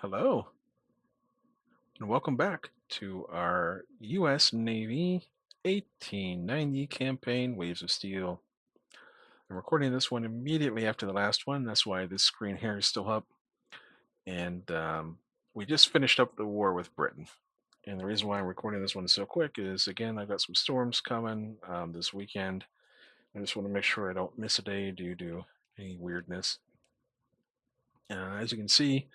Hello, and welcome back to our U.S. Navy 1890 campaign, Waves of Steel. I'm recording this one immediately after the last one. That's why this screen here is still up. And we just finished up the war with Britain. And the reason why I'm recording this one so quick is, again, I've got some storms coming this weekend. I just want to make sure I don't miss a day due to any weirdness. As you can see,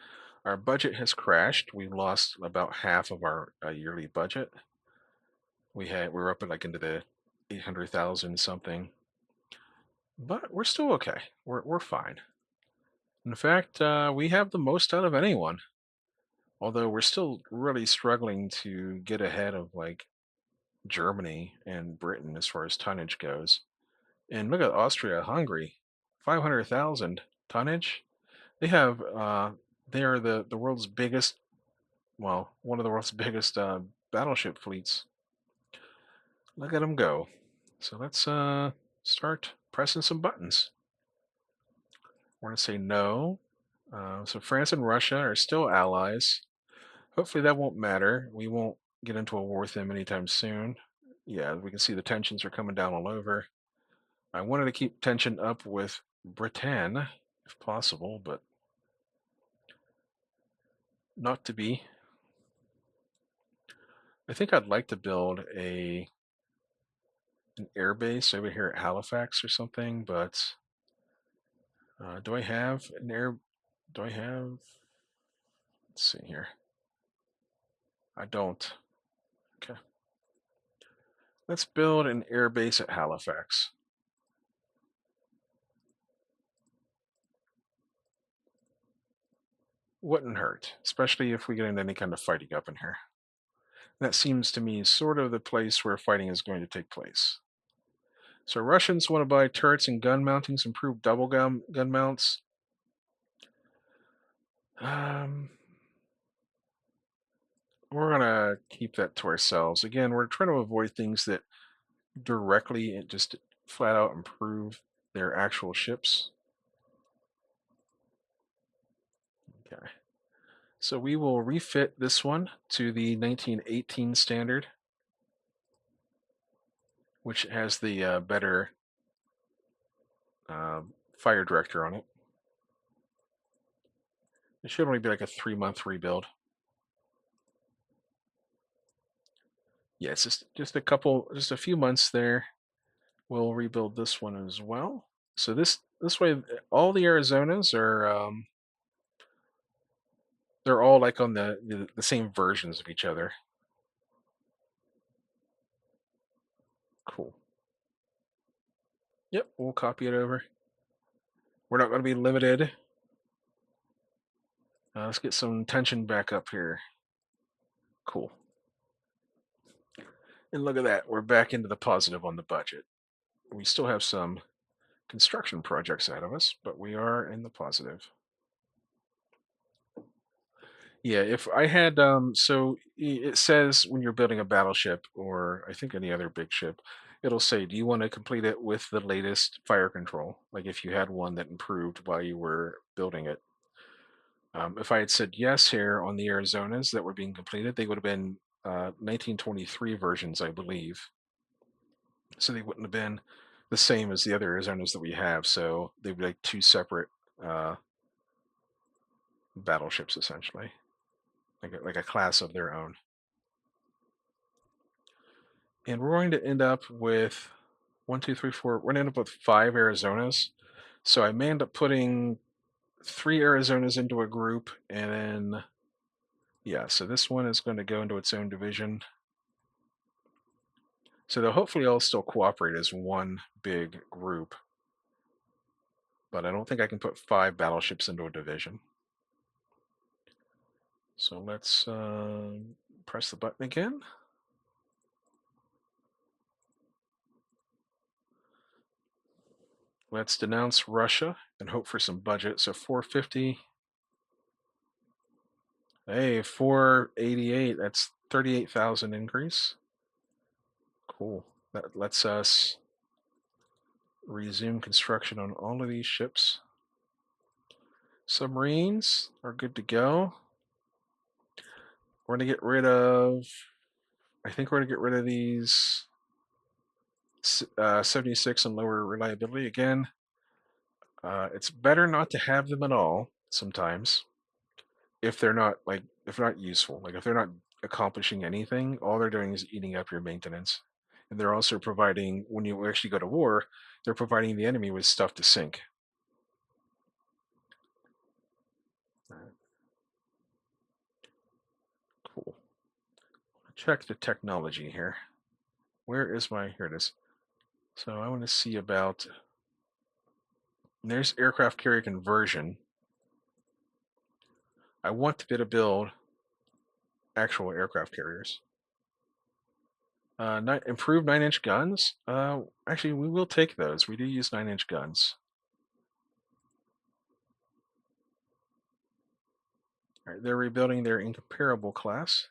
our budget has crashed. We lost about half of our yearly budget. We were up at like into the 800,000 something, but we're still okay. We're fine. In fact, we have the most out of anyone. Although we're still really struggling to get ahead of like Germany and Britain as far as tonnage goes. And look at Austria, Hungary, 500,000 tonnage. They have they are the world's biggest, well, one of the world's biggest battleship fleets. Look at them go. So let's start pressing some buttons. We're going to say no. So France and Russia are still allies. Hopefully that won't matter. We won't get into a war with them anytime soon. Yeah, we can see the tensions are coming down all over. I wanted to keep tension up with Britain, if possible, but not to be. I think I'd like to build an air base over here at Halifax or something, but do I have an air? Do I have? Let's see here. I don't. Okay. Let's build an air base at Halifax. Wouldn't hurt, especially if we get into any kind of fighting up in here. That seems to me sort of the place where fighting is going to take place. So Russians want to buy turrets and gun mountings, improve double gun mounts. Um, we're gonna keep that to ourselves. Again, we're trying to avoid things that directly just flat out improve their actual ships. Okay. So we will refit this one to the 1918 standard, which has the better fire director on it. It should only be like a 3-month rebuild. Yeah, it's just just a few months there. We'll rebuild this one as well. So this way, all the Arizonas are they're all like on the same versions of each other. Cool. Yep, we'll copy it over. We're not going to be limited. Let's get some tension back up here. Cool. And look at that, we're back into the positive on the budget. We still have some construction projects ahead of us, but we are in the positive. Yeah, if I had, so it says when you're building a battleship or I think any other big ship, it'll say, do you want to complete it with the latest fire control? Like if you had one that improved while you were building it. If I had said yes here on the Arizonas that were being completed, they would have been 1923 versions, I believe. So they wouldn't have been the same as the other Arizonas that we have. So they'd be like two separate uh, battleships essentially, like a class of their own. And we're going to end up with one, two, three, four. We're going to end up with 5 Arizonas. So I may end up putting 3 Arizonas into a group, and then yeah. So this one is going to go into its own division. So they'll hopefully all still cooperate as one big group. But I don't think I can put 5 battleships into a division. So let's press the button again. Let's denounce Russia and hope for some budget. So 450. Hey, 488. That's 38,000 increase. Cool. That lets us resume construction on all of these ships. Submarines are good to go. We're going to get rid of, I think we're going to get rid of these 76 and lower reliability again. It's better not to have them at all sometimes if they're not if they're not useful. Like if they're not accomplishing anything, all they're doing is eating up your maintenance. And they're also providing, when you actually go to war, they're providing the enemy with stuff to sink. Cool. Check the technology here. Where is my, here it is. So I want to see about, there's aircraft carrier conversion. I want to be able to build actual aircraft carriers. Improved 9-inch guns. Actually, we will take those. We do use 9-inch guns. All right, they're rebuilding their incomparable class.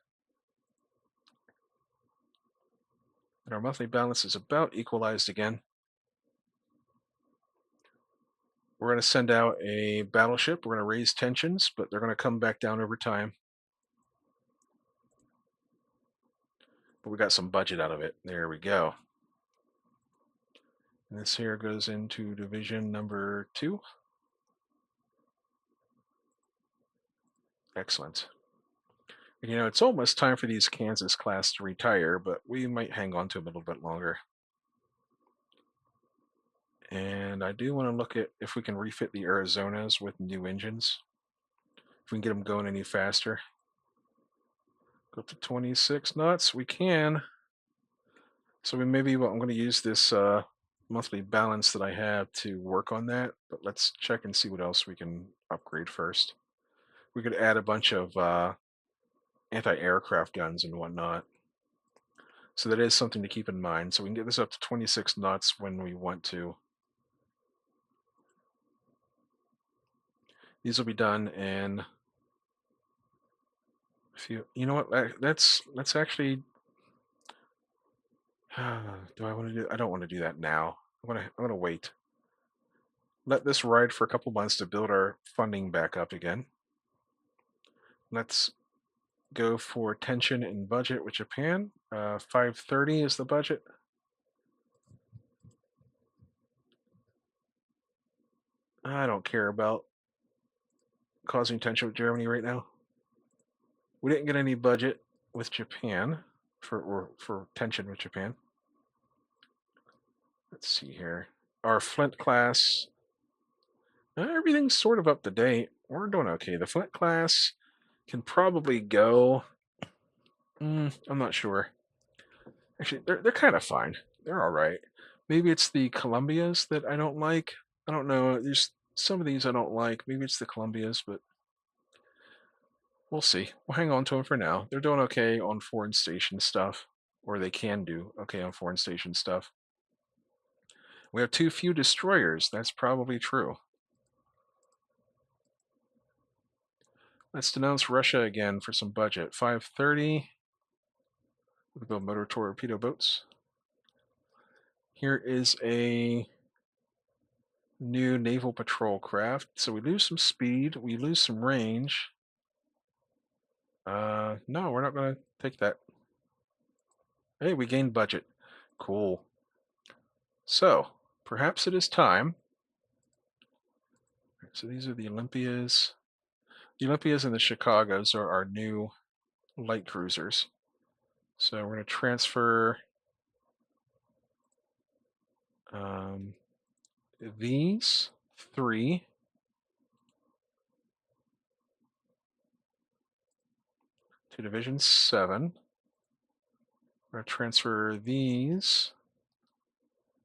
And our monthly balance is about equalized again. We're going to send out a battleship. We're going to raise tensions, but they're going to come back down over time. But we got some budget out of it. There we go. And this here goes into division number 2. Excellent. You know, it's almost time for these Kansas class to retire, but we might hang on to them a little bit longer. And I do want to look at if we can refit the Arizonas with new engines. If we can get them going any faster. Go up to 26 knots. We can. So maybe I'm going to use this monthly balance that I have to work on that. But let's check and see what else we can upgrade first. We could add a bunch of anti-aircraft guns and whatnot. So that is something to keep in mind. So we can get this up to 26 knots when we want to. These will be done in you know what, let's actually do I want to do, I don't want to do that now. I'm gonna wait. Let this ride for a couple months to build our funding back up again. Let's go for tension and budget with Japan. 530 is the budget. I don't care about causing tension with Germany right now. We didn't get any budget with Japan for tension with Japan. Let's see here. Our Flint class, everything's sort of up to date. We're doing okay. The Flint class can probably go. I'm not sure. Actually, they're kind of fine. They're all right. Maybe it's the Columbias that I don't like. I don't know. There's some of these I don't like. Maybe it's the Columbias, but we'll see. We'll hang on to them for now. They're doing okay on foreign station stuff, or they can do okay on foreign station stuff. We have too few destroyers. That's probably true. Let's denounce Russia again for some budget. 530. We build motor torpedo boats. Here is a new naval patrol craft. So we lose some speed. We lose some range. No, we're not going to take that. Hey, we gained budget. Cool. So, perhaps it is time. So these are the Olympias. The Olympias and the Chicagos are our new light cruisers. So we're going to transfer these 3 to Division 7. We're going to transfer these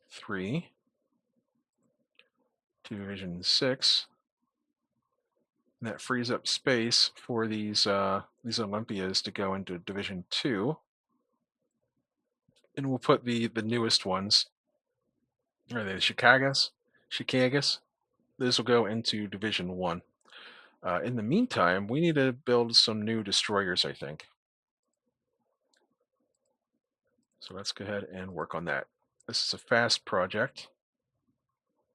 3 to Division 6. And that frees up space for these Olympias to go into Division 2. And we'll put the newest ones. Are they the Chicagas? Those will go into Division 1. In the meantime, we need to build some new destroyers, I think. So let's go ahead and work on that. This is a fast project.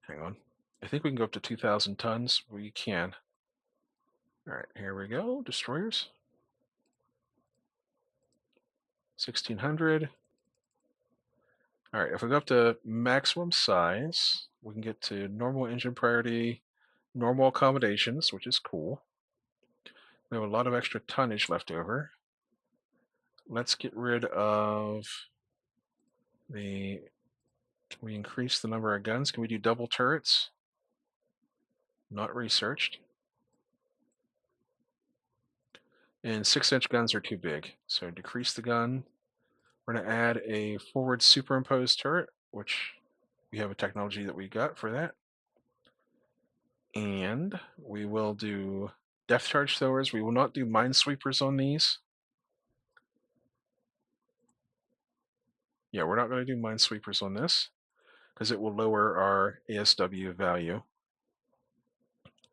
Hang on. I think we can go up to 2,000 tons. We can. All right, here we go. Destroyers. 1600. All right, if we go up to maximum size, we can get to normal engine priority, normal accommodations, which is cool. We have a lot of extra tonnage left over. Let's get rid of the, can we increase the number of guns? Can we do double turrets? Not researched. And 6-inch guns are too big, so decrease the gun. We're going to add a forward superimposed turret, which we have a technology that we got for that. And we will do depth charge throwers. We will not do minesweepers on these. Yeah, we're not going to do minesweepers on this because it will lower our ASW value.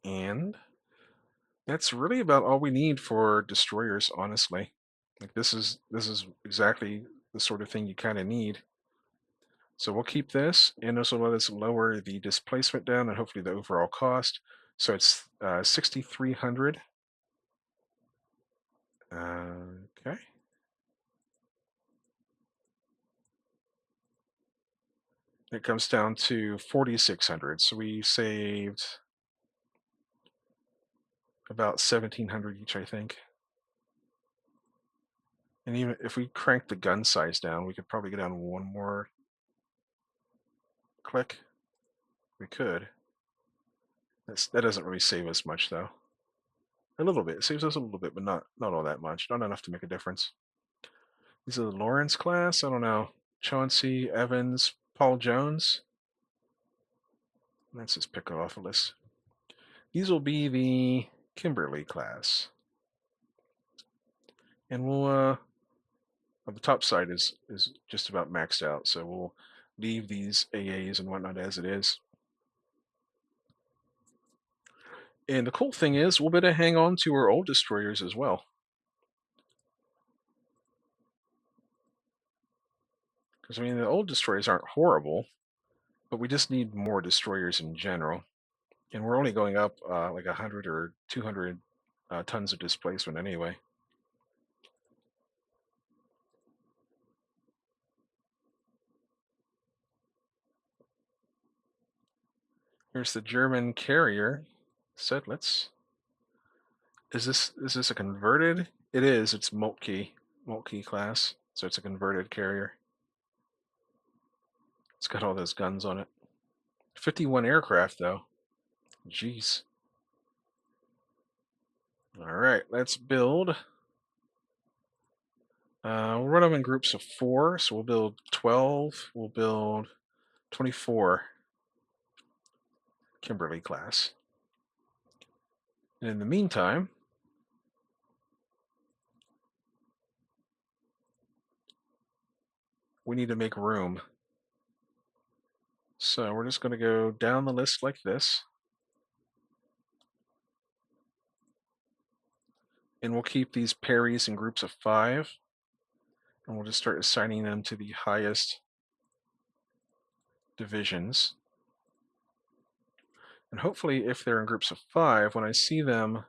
And that's really about all we need for destroyers, honestly. Like this is exactly the sort of thing you kind of need. So we'll keep this, and this will let us lower the displacement down and hopefully the overall cost. So it's 6,300. Okay. It comes down to 4,600. So we saved about 1,700 each, I think. And even if we crank the gun size down, we could probably get down one more click. We could. That doesn't really save us much, though. A little bit. It saves us a little bit, but not all that much. Not enough to make a difference. These are the Lawrence class. I don't know. Chauncey, Evans, Paul Jones. Let's just pick it off a list. These will be the Kimberly class. And we'll the top side is just about maxed out, so we'll leave these AAs and whatnot as it is. And the cool thing is we'll be able to hang on to our old destroyers as well. Because I mean the old destroyers aren't horrible, but we just need more destroyers in general. And we're only going up like 100 or 200 tons of displacement anyway. Here's the German carrier. Settlets. Is this a converted? It is. It's Moltke class, so it's a converted carrier. It's got all those guns on it. 51 aircraft though. Jeez. All right, let's build. We'll run them in groups of 4, so we'll build 12. We'll build 24 Kimberly class. And in the meantime, we need to make room. So we're just going to go down the list like this. And we'll keep these parries in groups of 5. And we'll just start assigning them to the highest divisions. And hopefully, if they're in groups of 5, when I see them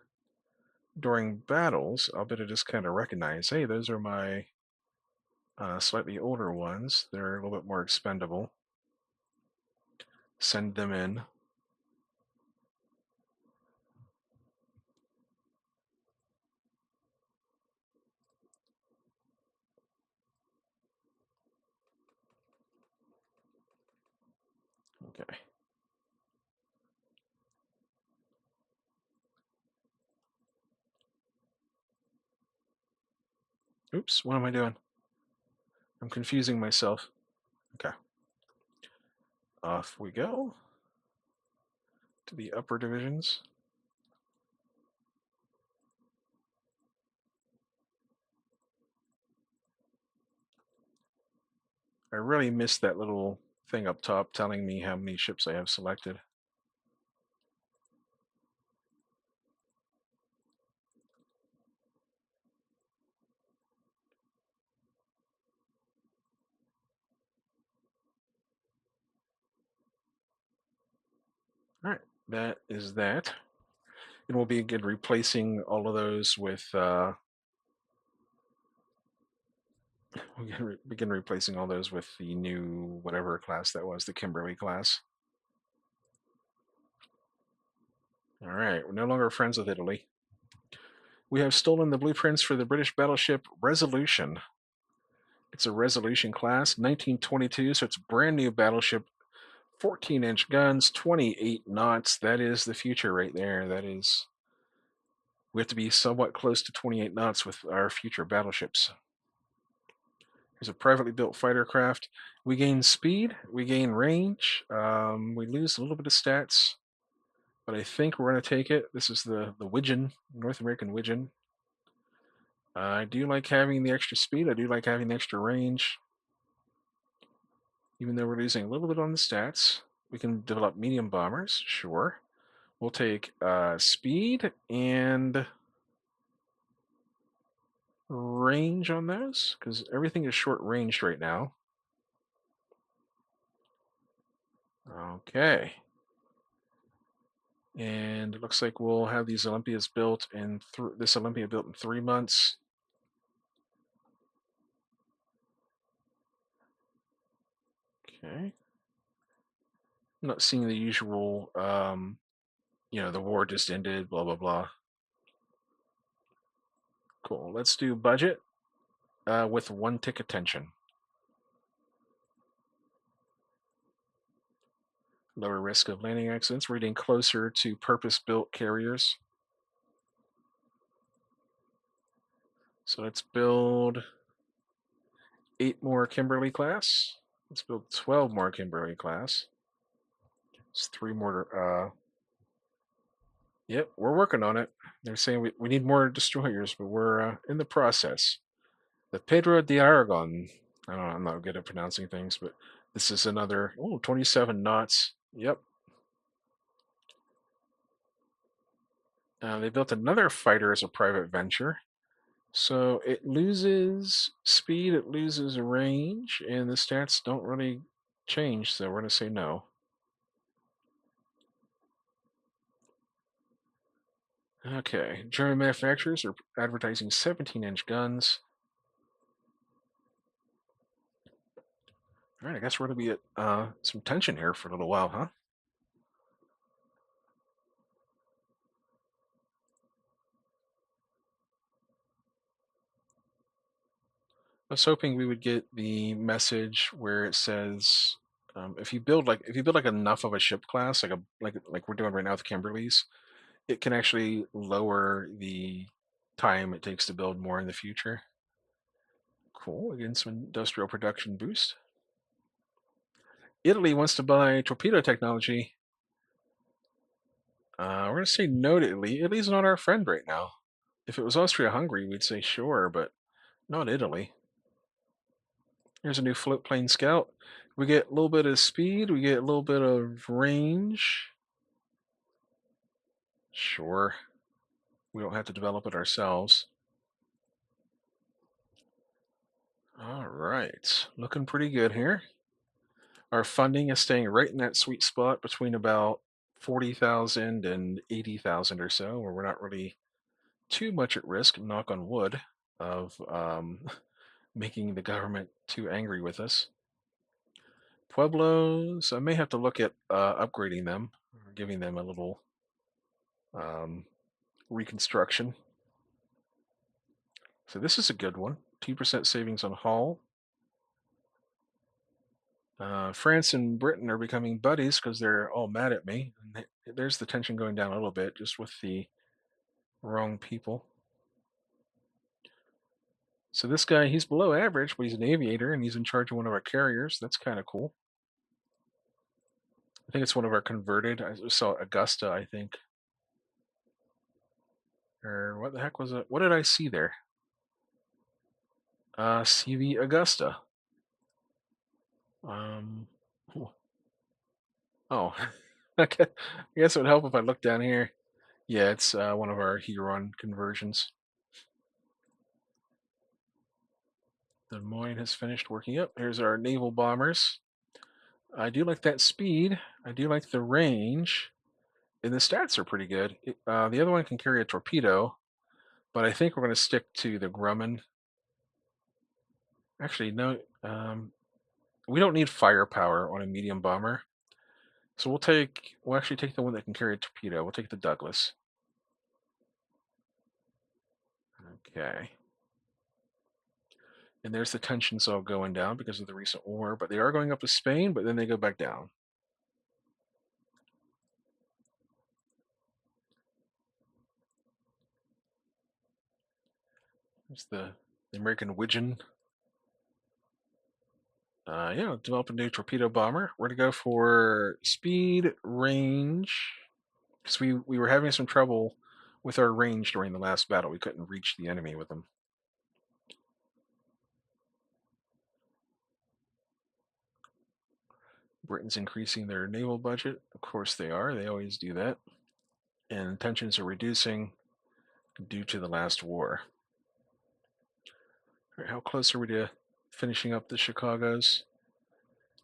during battles, I'll be able to just kind of recognize, hey, those are my slightly older ones. They're a little bit more expendable. Send them in. Okay. Oops, what am I doing? I'm confusing myself. Okay. Off we go to the upper divisions. I really missed that little thing up top telling me how many ships I have selected. All right, that is that. And we'll be again replacing all of those with We can begin replacing all those with the new whatever class that was, the Kimberly class. All right, we're no longer friends with Italy. We have stolen the blueprints for the British battleship Resolution. It's a Resolution class, 1922, so it's a brand new battleship, 14-inch guns, 28 knots. That is the future right there. That is, we have to be somewhat close to 28 knots with our future battleships. Here's a privately built fighter craft. We gain speed, we gain range, we lose a little bit of stats, but I think we're going to take it. This is the Widgeon, North American Widgeon. I do like having the extra speed. I do like having the extra range. Even though we're losing a little bit on the stats, we can develop medium bombers, sure. We'll take speed and range on those, because everything is short ranged right now. Okay. And it looks like we'll have these Olympias built in this Olympia built in 3 months. Okay. I'm not seeing the usual, the war just ended, blah, blah, blah. Cool. Let's do budget with 1 tick attention. Lower risk of landing accidents. We're getting closer to purpose-built carriers. So let's build 8 more Kimberly class. Let's build 12 more Kimberly class. It's 3 more. Yep, we're working on it. They're saying we need more destroyers, but we're in the process. The Pedro de Aragon. I don't know, I'm not good at pronouncing things, but this is another 27 knots. Yep. They built another fighter as a private venture. So it loses speed, it loses range, and the stats don't really change, so we're going to say no. Okay, German manufacturers are advertising 17-inch guns. All right, I guess we're going to be at some tension here for a little while, huh? I was hoping we would get the message where it says if you build like enough of a ship class, like we're doing right now with Kimberly's, it can actually lower the time it takes to build more in the future. Cool, again, some industrial production boost. Italy wants to buy torpedo technology. We're going to say no to Italy. Italy's not our friend right now. If it was Austria-Hungary, we'd say sure, but not Italy. Here's a new float plane scout. We get a little bit of speed. We get a little bit of range. Sure. We don't have to develop it ourselves. All right. Looking pretty good here. Our funding is staying right in that sweet spot between about 40,000 and 80,000 or so, where we're not really too much at risk, knock on wood, of making the government too angry with us. Pueblos, I may have to look at upgrading them, or giving them a little reconstruction. So this is a good one. 2% savings on hull. France and Britain are becoming buddies because they're all mad at me. And there's the tension going down a little bit just with the wrong people. So this guy, he's below average, but he's an aviator and he's in charge of one of our carriers. That's kind of cool. I think it's one of our converted. I saw Augusta, I think. Or what the heck was it? What did I see there? CV Augusta. Um, oh, okay. I guess it would help if I looked down here. Yeah, it's one of our Huron conversions. The Moines has finished working up. Here's our naval bombers. I do like that speed. I do like the range. And the stats are pretty good. The other one can carry a torpedo, but I think we're going to stick to the Grumman. Actually, no. We don't need firepower on a medium bomber, so we'll actually take the one that can carry a torpedo. We'll take the Douglas. Okay. And there's the tensions all going down because of the recent war, but they are going up to Spain, but then they go back down. There's the American Widgeon. Yeah, develop a new torpedo bomber. We're gonna go for speed, range, because we were having some trouble with our range during the last battle. We couldn't reach the enemy with them. Britain's increasing their naval budget. Of course they are. They always do that. And tensions are reducing due to the last war. All right, how close are we to finishing up the Chicagos?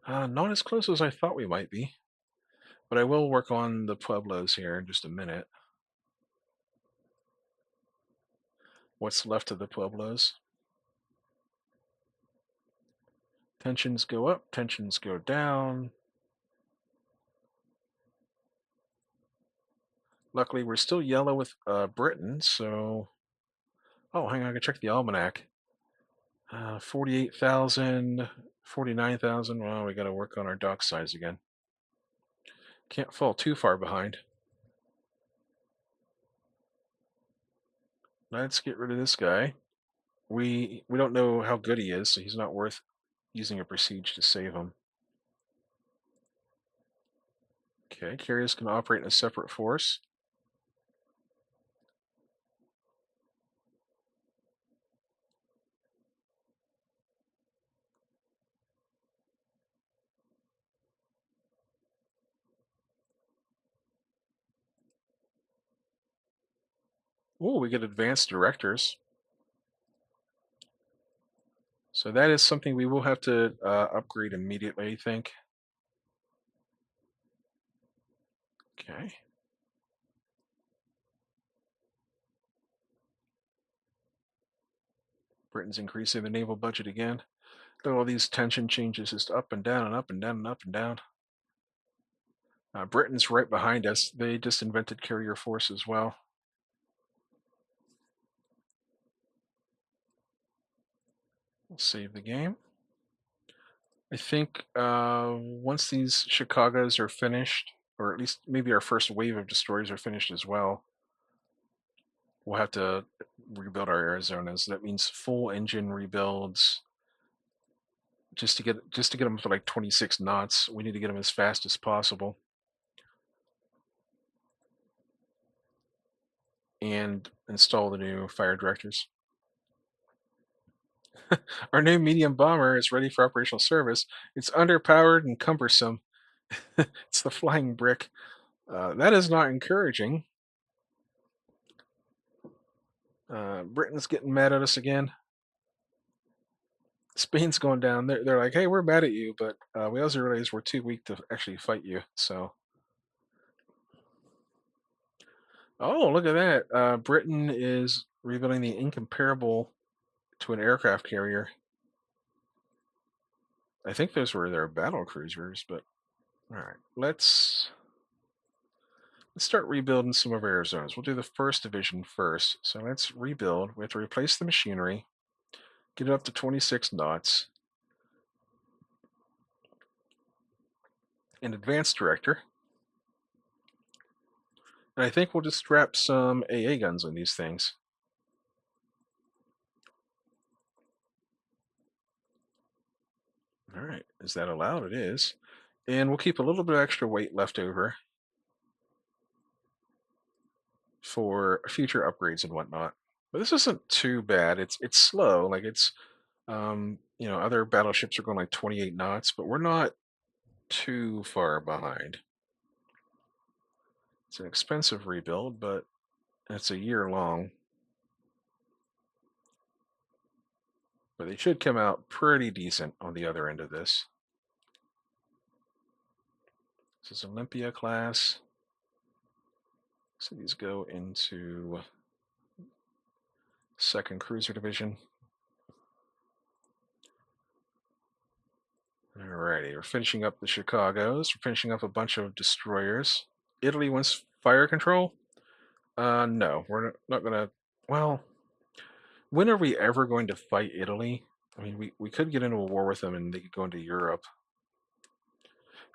Not as close as I thought we might be, but I will work on the Pueblos here in just a minute. What's left of the Pueblos? Tensions go up, tensions go down. Luckily, we're still yellow with Britain, so... Oh, hang on, I can check the almanac. 48,000, 49,000. Well, we got to work on our dock size again. Can't fall too far behind. Let's get rid of this guy. We don't know how good he is, so he's not worth using a prestige to save him. Okay, carriers can operate in a separate force. Oh, we get advanced directors. So that is something we will have to upgrade immediately, I think. Okay. Britain's increasing the naval budget again. Look at all these tension changes, just up and down and up and down and up and down. Britain's right behind us. They just invented carrier force as well. We'll save the game. I think once these Chicagos are finished, or at least maybe our first wave of destroyers are finished as well, we'll have to rebuild our Arizonas. That means full engine rebuilds. Just to get them to like 26 knots, we need to get them as fast as possible. And install the new fire directors. Our new medium bomber is ready for operational service. It's underpowered and cumbersome. It's the flying brick. That is not encouraging. Britain's getting mad at us again. Spain's going down. They're like, hey, we're mad at you, but we also realize we're too weak to actually fight you. So, oh, look at that. Britain is rebuilding the incomparable to an aircraft carrier. I think those were their battle cruisers, but all right, let's start rebuilding some of our zones. We'll do the first division first. So let's rebuild. We have to replace the machinery, get it up to 26 knots. An advanced director. And I think we'll just strap some AA guns on these things. All right, is that allowed? It is. And we'll keep a little bit of extra weight left over for future upgrades and whatnot. But this isn't too bad. It's slow. Like other battleships are going like 28 knots, but we're not too far behind. It's an expensive rebuild, but it's a year long. But they should come out pretty decent on the other end of this. This is Olympia class. So these go into second cruiser division. Alrighty, we're finishing up the Chicagos. We're finishing up a bunch of destroyers. Italy wants fire control? No, we're not gonna. Well, when are we ever going to fight Italy? I mean, we could get into a war with them and they could go into Europe.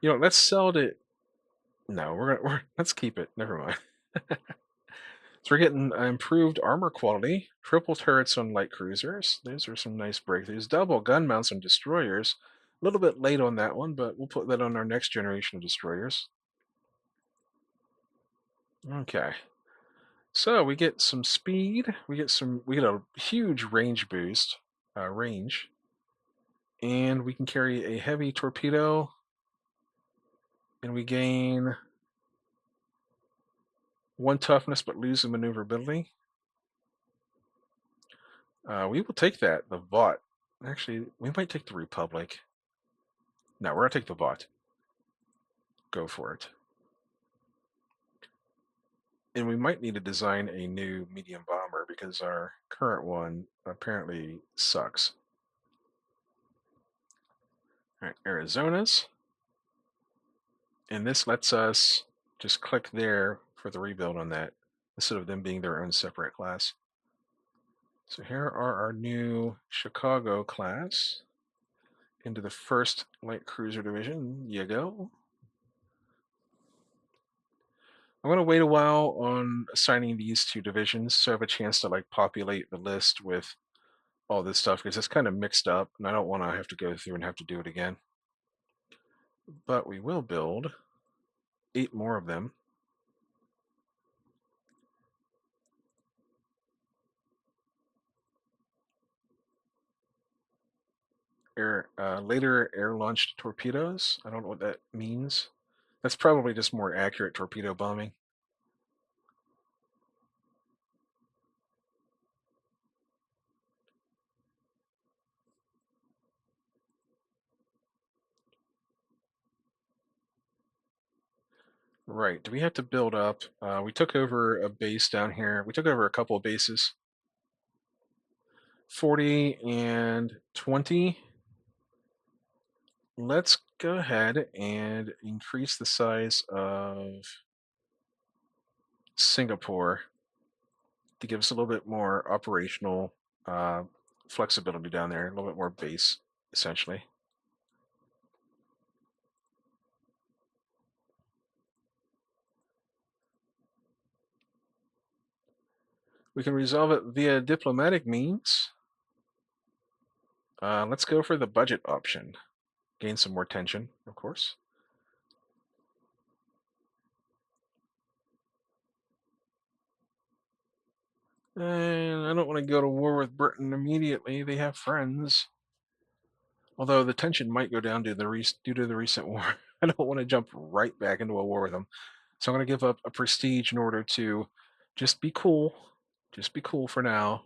Let's sell to. No, let's keep it. Never mind. So we're getting improved armor quality, triple turrets on light cruisers. Those are some nice breakthroughs. Double gun mounts on destroyers. A little bit late on that one, but we'll put that on our next generation of destroyers. Okay. So we get some speed. We get a huge range boost, range, and we can carry a heavy torpedo, and we gain one toughness but lose the maneuverability. We will take that. The Vought. Actually, we might take the Republic. No, we're gonna take the Vought. Go for it. And we might need to design a new medium bomber because our current one apparently sucks. All right, Arizona's. And this lets us just click there for the rebuild on that instead of them being their own separate class. So here are our new Chicago class into the 1st Light Cruiser Division. You go. I'm going to wait a while on assigning these 2 divisions so I have a chance to populate the list with all this stuff because it's kind of mixed up and I don't want to have to go through and have to do it again. But we will build 8 more of them. Later air-launched torpedoes. I don't know what that means. That's probably just more accurate torpedo bombing. Right. Do we have to build up? We took over a base down here. We took over a couple of bases. 40 and 20. Let's go ahead and increase the size of Singapore to give us a little bit more operational uh, flexibility down there, a little bit more base, essentially. We can resolve it via diplomatic means. Let's go for the budget option. Gain some more tension, of course. And I don't want to go to war with Britain immediately. They have friends. Although the tension might go down due to the recent war. I don't want to jump right back into a war with them. So I'm going to give up a prestige in order to just be cool. Just be cool for now.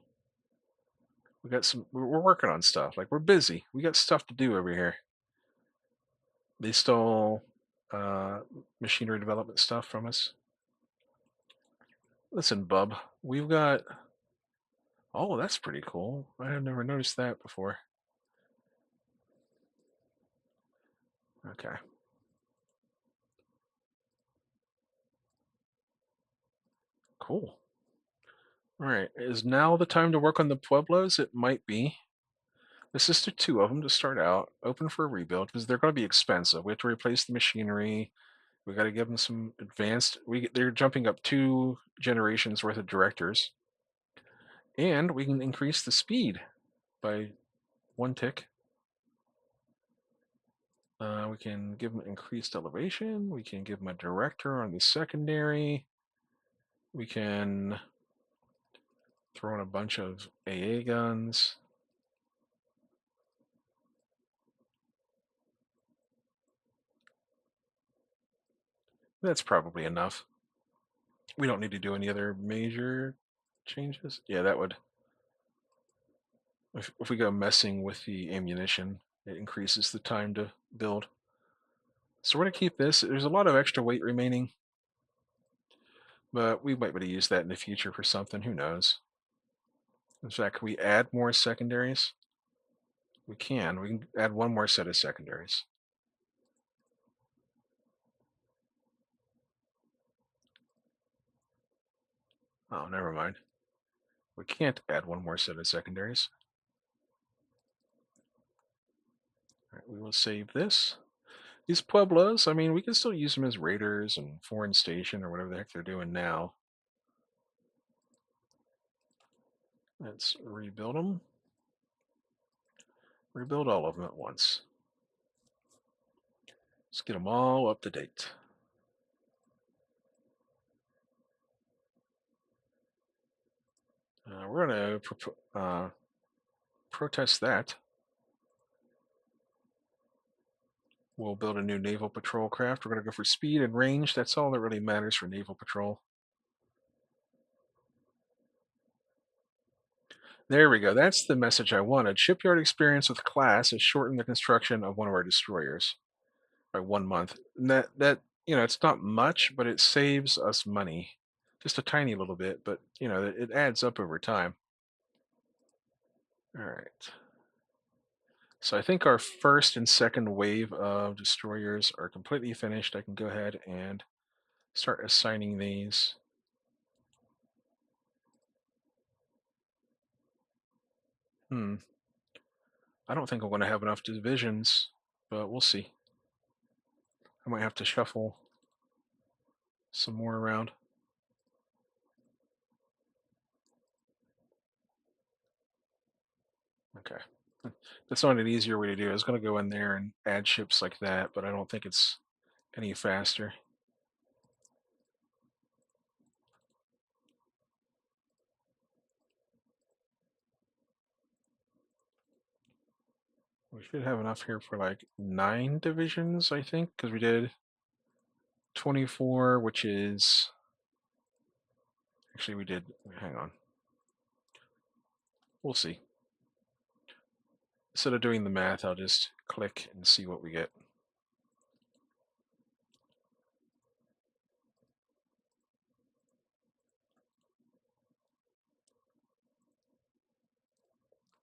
We're working on stuff. We're busy. We got stuff to do over here. They stole machinery development stuff from us. Listen, bub, we've got. Oh, that's pretty cool. I have never noticed that before. Okay. Cool. All right. Is now the time to work on the Pueblos? It might be. This is to 2 of them to start out, open for a rebuild because they're going to be expensive. We have to replace the machinery. We got to give them some advanced. They're jumping up 2 generations worth of directors, and we can increase the speed by 1 tick. We can give them increased elevation. We can give them a director on the secondary. We can throw in a bunch of AA guns. That's probably enough. We don't need to do any other major changes. Yeah, that would. If we go messing with the ammunition, it increases the time to build. So we're going to keep this. There's a lot of extra weight remaining, but we might be able to use that in the future for something. Who knows? In fact, can we add more secondaries? We can. We can add 1 more set of secondaries. Oh, never mind. We can't add one more set of secondaries. All right, we will save this. These Pueblos, I mean, we can still use them as raiders and foreign station or whatever the heck they're doing now. Let's rebuild them. Rebuild all of them at once. Let's get them all up to date. We're going to protest that. We'll build a new naval patrol craft. We're going to go for speed and range. That's all that really matters for naval patrol. There we go. That's the message I wanted. Shipyard experience with class has shortened the construction of one of our destroyers by 1 month. And that it's not much, but it saves us money, just a tiny little bit. But it adds up over time. All right. So I think our first and second wave of destroyers are completely finished. I can go ahead and start assigning these. I don't think I'm going to have enough divisions, but we'll see. I might have to shuffle some more around. Okay. That's not an easier way to do it. I was going to go in there and add ships like that, but I don't think it's any faster. We should have enough here for like 9 divisions, I think, because we did 24, which is... Actually, we did... Hang on. We'll see. Instead of doing the math, I'll just click and see what we get.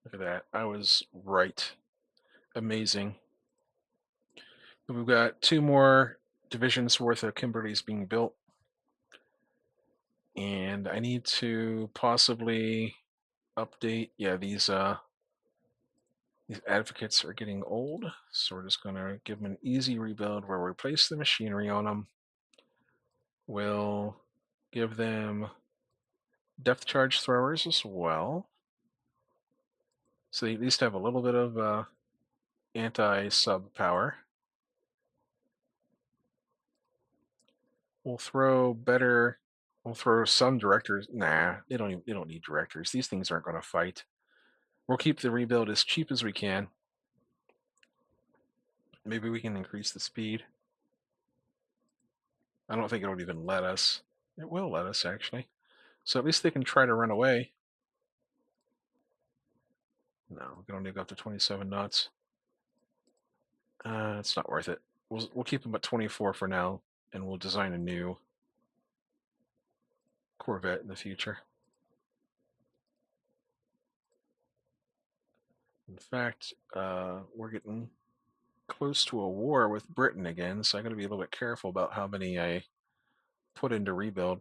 Look at that. I was right. Amazing. We've got 2 more divisions worth of Kimberleys being built. And I need to possibly update. Yeah, these advocates are getting old, so we're just going to give them an easy rebuild where we replace the machinery on them. We'll give them depth charge throwers as well, so they at least have a little bit of anti-sub power. We'll throw some directors. Nah, they don't need directors. These things aren't going to fight. We'll keep the rebuild as cheap as we can. Maybe we can increase the speed. I don't think it'll even let us. It will let us, actually. So at least they can try to run away. No, we can only go up to 27 knots. It's not worth it. We'll keep them at 24 for now, and we'll design a new Corvette in the future. In fact, we're getting close to a war with Britain again, so I got to be a little bit careful about how many I put into rebuild.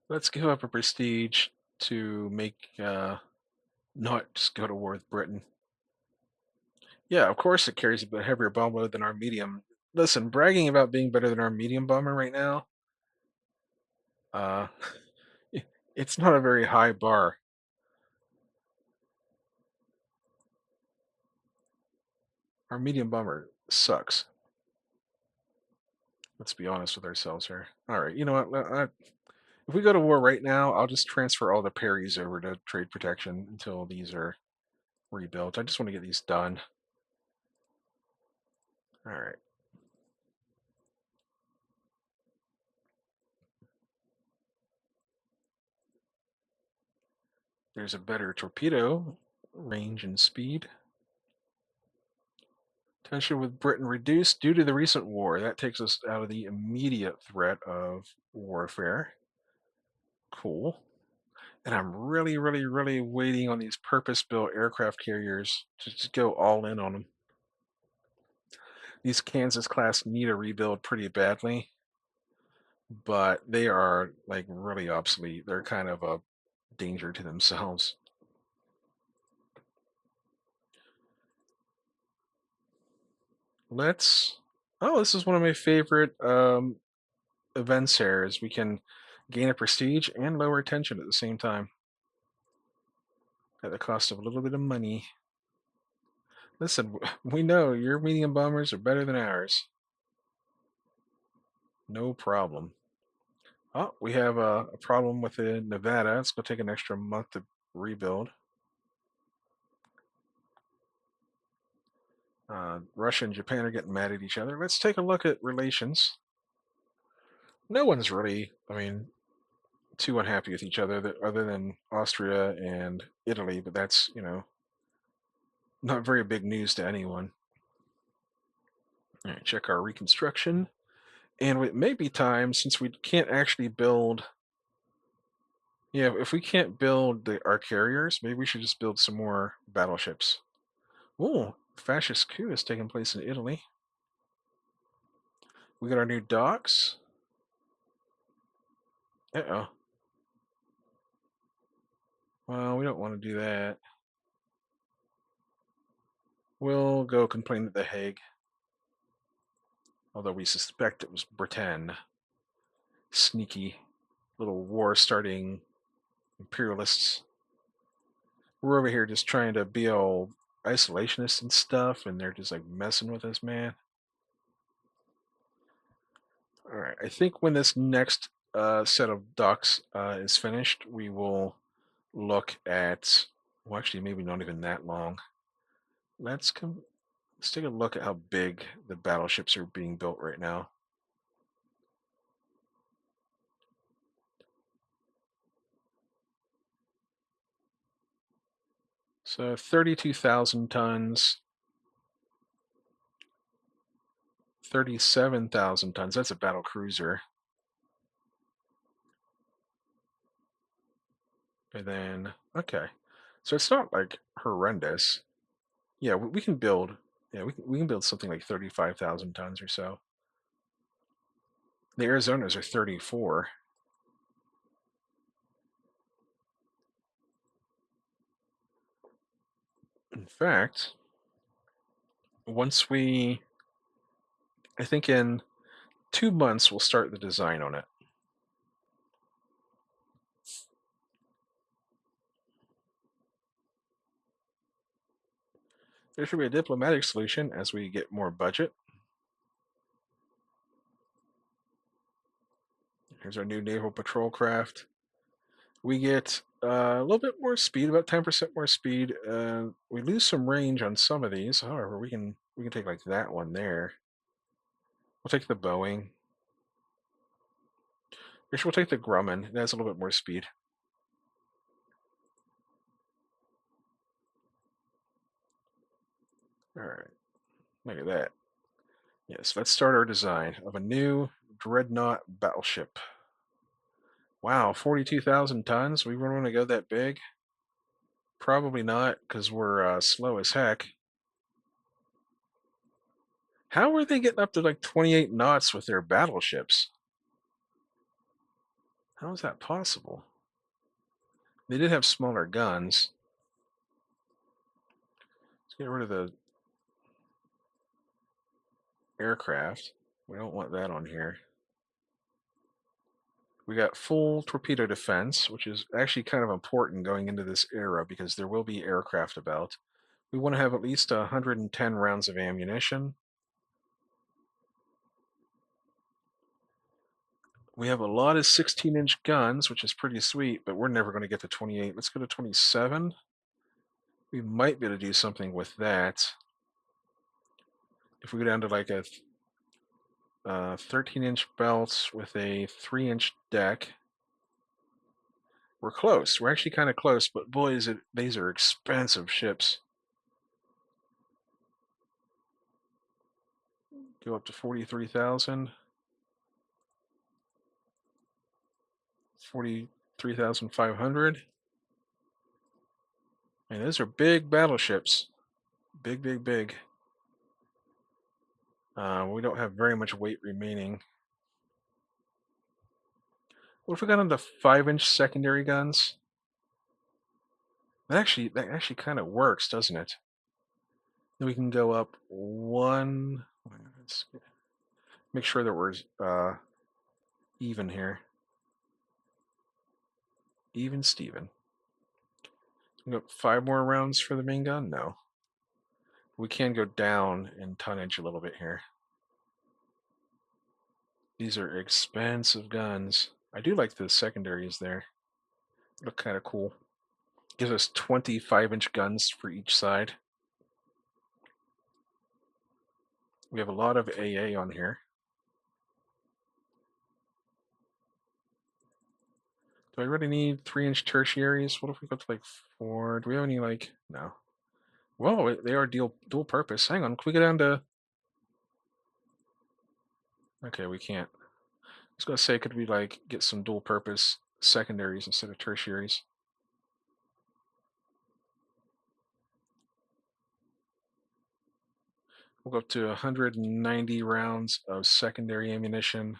Let's give up a prestige to make not just go to war with Britain. Yeah, of course it carries a bit heavier bomb load than our medium. Listen, bragging about being better than our medium bomber right now, uh, it's not a very high bar. Our medium bomber sucks. Let's be honest with ourselves here. All right, you know what? If we go to war right now, I'll just transfer all the parries over to trade protection until these are rebuilt. I just want to get these done. All right. There's a better torpedo range and speed. Tension with Britain reduced due to the recent war. That takes us out of the immediate threat of warfare. Cool. And I'm really, really, really waiting on these purpose-built aircraft carriers to just go all in on them. These Kansas class need a rebuild pretty badly, but they are like really obsolete. They're kind of a danger to themselves. Let's. Oh, this is one of my favorite events here. Is we can gain a prestige and lower tension at the same time at the cost of a little bit of money. Listen, we know your medium bombers are better than ours. No problem. Oh, we have a problem with the Nevada. It's going to take an extra month to rebuild. Russia and Japan are getting mad at each other. Let's take a look at relations. No one's really, I mean, too unhappy with each other, other than Austria and Italy, but that's, not very big news to anyone. All right, check our reconstruction. And it may be time, since we can't actually build, yeah, if we can't build our carriers, maybe we should just build some more battleships. Oh, fascist coup is taking place in Italy. We got our new docks. Uh-oh. Well, we don't want to do that. We'll go complain at The Hague, although we suspect it was Britain. Sneaky little war-starting imperialists. We're over here just trying to be all isolationists and stuff, and they're just like messing with us, man. All right, I think when this next set of docks is finished, we will look at. Well, actually, maybe not even that long. Let's come. Let's take a look at how big the battleships are being built right now. So 32,000 tons, 37,000 tons. That's a battle cruiser. And then, okay. So it's not like horrendous. Yeah, we can build. Yeah, we can build something like 35,000 tons or so. The Arizonas are 34. In fact, once we, I think in 2 months, we'll start the design on it. There should be a diplomatic solution as we get more budget. Here's our new naval patrol craft. We get a little bit more speed, about 10% more speed. We lose some range on some of these. However, we can take like that one there. We'll take the Boeing. Actually, we'll take the Grumman. It has a little bit more speed. All right, look at that. Yes, let's start our design of a new dreadnought battleship. Wow, 42,000 tons? We really want to go that big? Probably not, because we're slow as heck. How are they getting up to like 28 knots with their battleships? How is that possible? They did have smaller guns. Let's get rid of the aircraft. We don't want that on here. We got full torpedo defense, which is actually kind of important going into this era because there will be aircraft about. We want to have at least 110 rounds of ammunition. We have a lot of 16-inch guns, which is pretty sweet, but we're never going to get to 28. Let's go to 27. We might be able to do something with that. If we go down to like a 13-inch belt with a 3-inch deck, we're close. We're actually kind of close, but boy, these are expensive ships. Go up to 43,000. 43,500. And those are big battleships. Big, big, big. We don't have very much weight remaining. What if we got into 5-inch secondary guns? That actually kind of works, doesn't it? Then we can go up one. Let's make sure that we're even here. Even Steven. We got 5 more rounds for the main gun? No. We can go down in tonnage a little bit here. These are expensive guns. I do like the secondaries there. Look kind of cool. Gives us 25-inch guns for each side. We have a lot of AA on here. Do I really need 3-inch tertiaries? What if we go to like 4? Do we have any like, no. Well, they are dual purpose. Hang on, can we go down to, okay, we can't. I was gonna say, could we like get some dual purpose secondaries instead of tertiaries? We'll go up to 190 rounds of secondary ammunition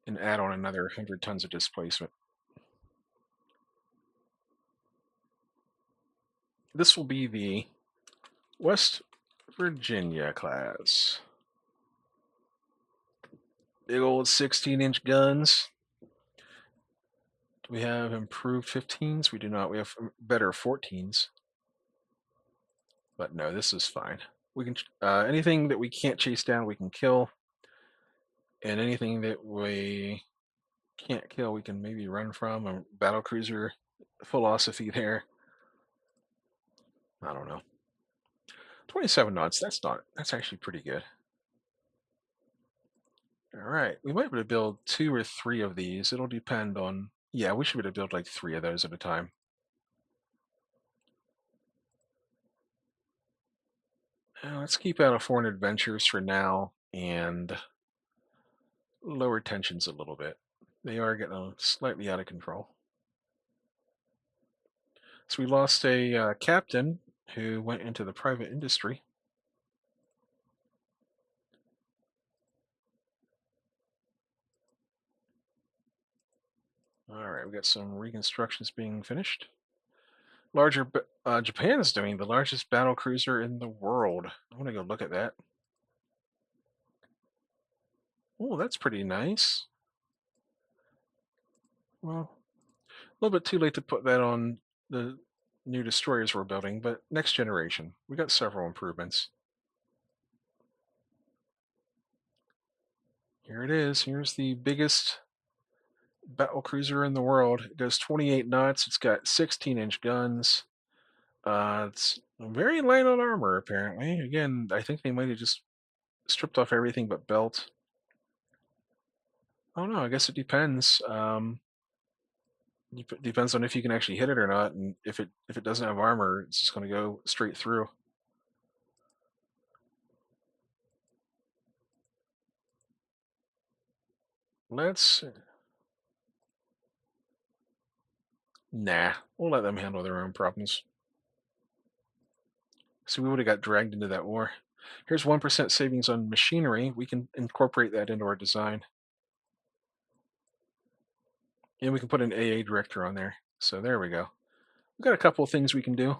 and add on another 100 tons of displacement. This will be the West Virginia class. Big old 16-inch guns. Do we have improved 15s? We do not. We have better 14s. But no, this is fine. We can anything that we can't chase down, we can kill, and anything that we can't kill, we can maybe run from. A battle cruiser philosophy there. I don't know. 27 knots. That's actually pretty good. All right, we might be able to build 2 or 3 of these. It'll depend on. Yeah, we should be able to build like 3 of those at a time. Let's keep out of foreign adventures for now and lower tensions a little bit. They are getting slightly out of control. So we lost a captain who went into the private industry. All right, we got some reconstructions being finished. Japan is doing the largest battle cruiser in the world. I want to go look at that. Oh, that's pretty nice. Well, a little bit too late to put that on the new destroyers we're building, but next generation. We got several improvements. Here it is. Here's the biggest battle cruiser in the world. It does 28 knots. It's got 16-inch guns. It's very light on armor, apparently. Again, I think they might have just stripped off everything but belt. I don't know. I guess it depends. Depends on if you can actually hit it or not, and if it doesn't have armor, it's just going to go straight through. Let's. Nah, we'll let them handle their own problems. So we would have got dragged into that war. Here's 1% savings on machinery. We can incorporate that into our design. And we can put an AA director on there. So there we go. We've got a couple of things we can do.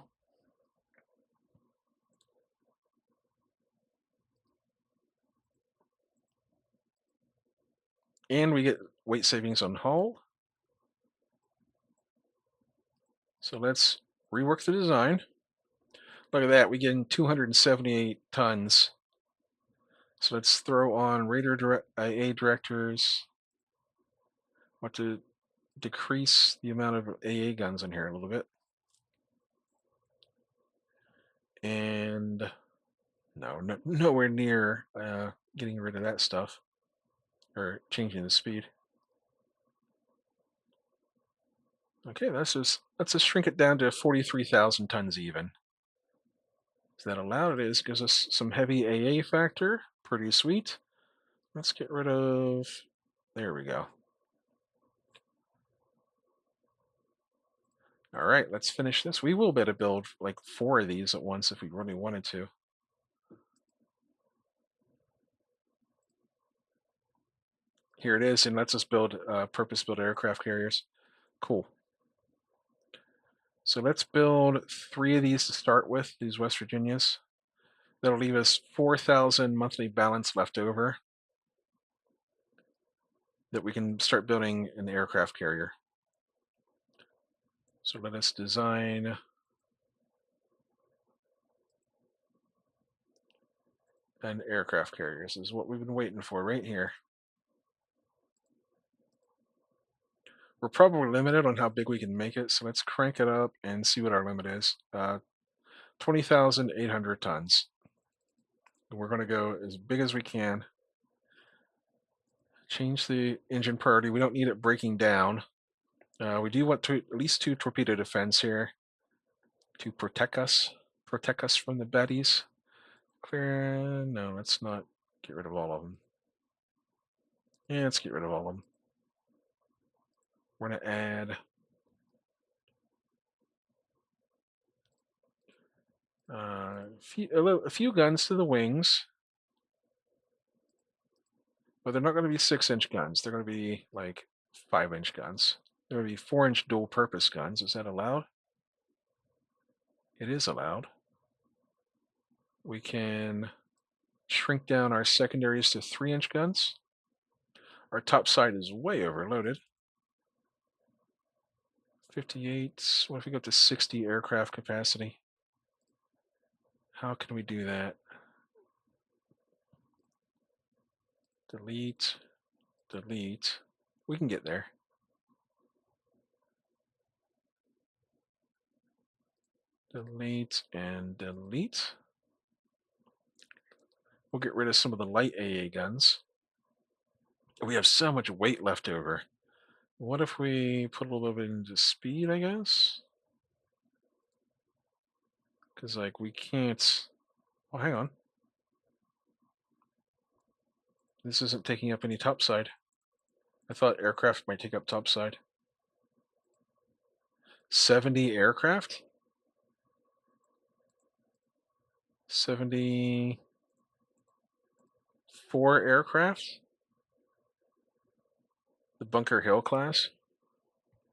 And we get weight savings on hull. So let's rework the design. Look at that, we get 278 tons. So let's throw on radar AA directors. Want to decrease the amount of AA guns in here a little bit. And no, nowhere near getting rid of that stuff or changing the speed. Okay, let's just shrink it down to 43,000 tons even. So that allowed it is gives us some heavy AA factor, pretty sweet. Let's get rid of. There we go. All right, let's finish this. We will be able to build like 4 of these at once if we really wanted to. Here it is, and lets us build purpose-built aircraft carriers. Cool. So let's build 3 of these to start with, these West Virginias. That'll leave us 4,000 monthly balance left over that we can start building an aircraft carrier. So let us design an aircraft carrier. This is what we've been waiting for right here. We're probably limited on how big we can make it, so let's crank it up and see what our limit is. 20,800 tons. We're going to go as big as we can. Change the engine priority. We don't need it breaking down. We do want at least 2 torpedo defense here to protect us from the baddies. Clear. No, let's not get rid of all of them. Yeah, let's get rid of all of them. We're going to add a few guns to the wings, but they're not going to be 6-inch guns. They're going to be like 5-inch guns. They're going to be 4-inch dual-purpose guns. Is that allowed? It is allowed. We can shrink down our secondaries to 3-inch guns. Our top side is way overloaded. 58. What if we go to 60 aircraft capacity? How can we do that? Delete, delete. We can get there. Delete and delete. We'll get rid of some of the light AA guns. We have so much weight left over. What if we put a little bit into speed, I guess? Because, like, we can't... Oh, hang on. This isn't taking up any topside. I thought aircraft might take up topside. 70 aircraft? 74 aircraft? The Bunker Hill class?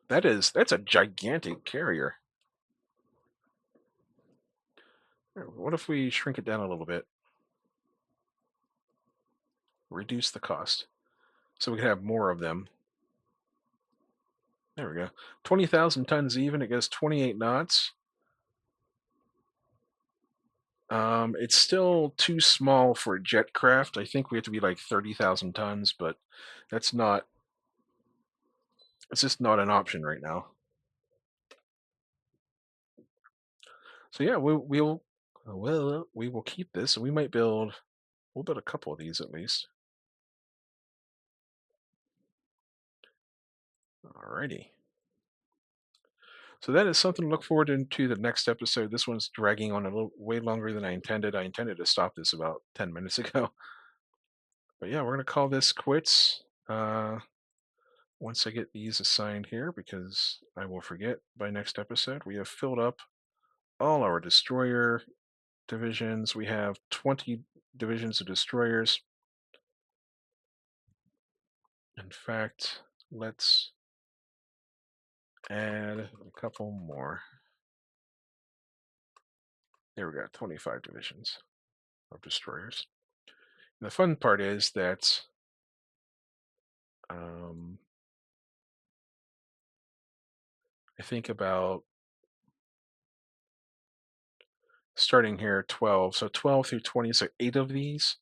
That's a gigantic carrier. What if we shrink it down a little bit? Reduce the cost. So we can have more of them. There we go. 20,000 tons even. It goes 28 knots. It's still too small for a jet craft. I think we have to be like 30,000 tons, but that's not, it's just not an option right now. So yeah, we will keep this. We might we'll build a couple of these at least. Alrighty. So that is something to look forward into the next episode. This one's dragging on a little way longer than I intended. I intended to stop this about 10 minutes ago. But yeah, we're gonna call this quits. Once I get these assigned here, because I will forget by next episode. We have filled up all our destroyer divisions. We have 20 divisions of destroyers. In fact, let's add a couple more. There we go, 25 divisions of destroyers. And the fun part is that I think about starting here 12. So 12 through 20, so 8 of these,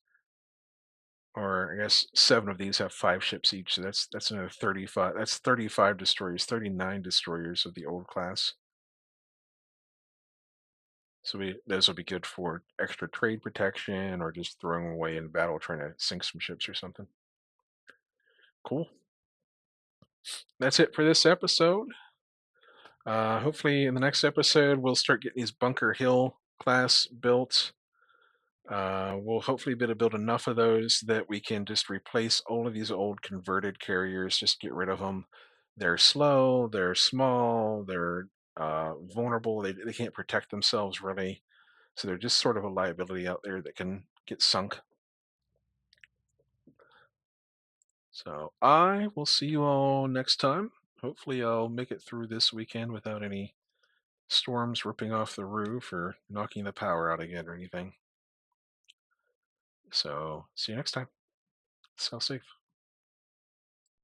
or I guess 7 of these have 5 ships each. So that's another 35. That's 35 destroyers, 39 destroyers of the old class. So those will be good for extra trade protection or just throwing away in battle trying to sink some ships or something. Cool. That's it for this episode. Hopefully in the next episode, we'll start getting these Bunker Hill class built. We'll hopefully be able to build enough of those that we can just replace all of these old converted carriers, just get rid of them. They're slow, they're small, they're vulnerable. They can't protect themselves really, so they're just sort of a liability out there that can get sunk. So I will see you all next time. Hopefully, I'll make it through this weekend without any storms ripping off the roof or knocking the power out again or anything. So, see you next time. Stay safe.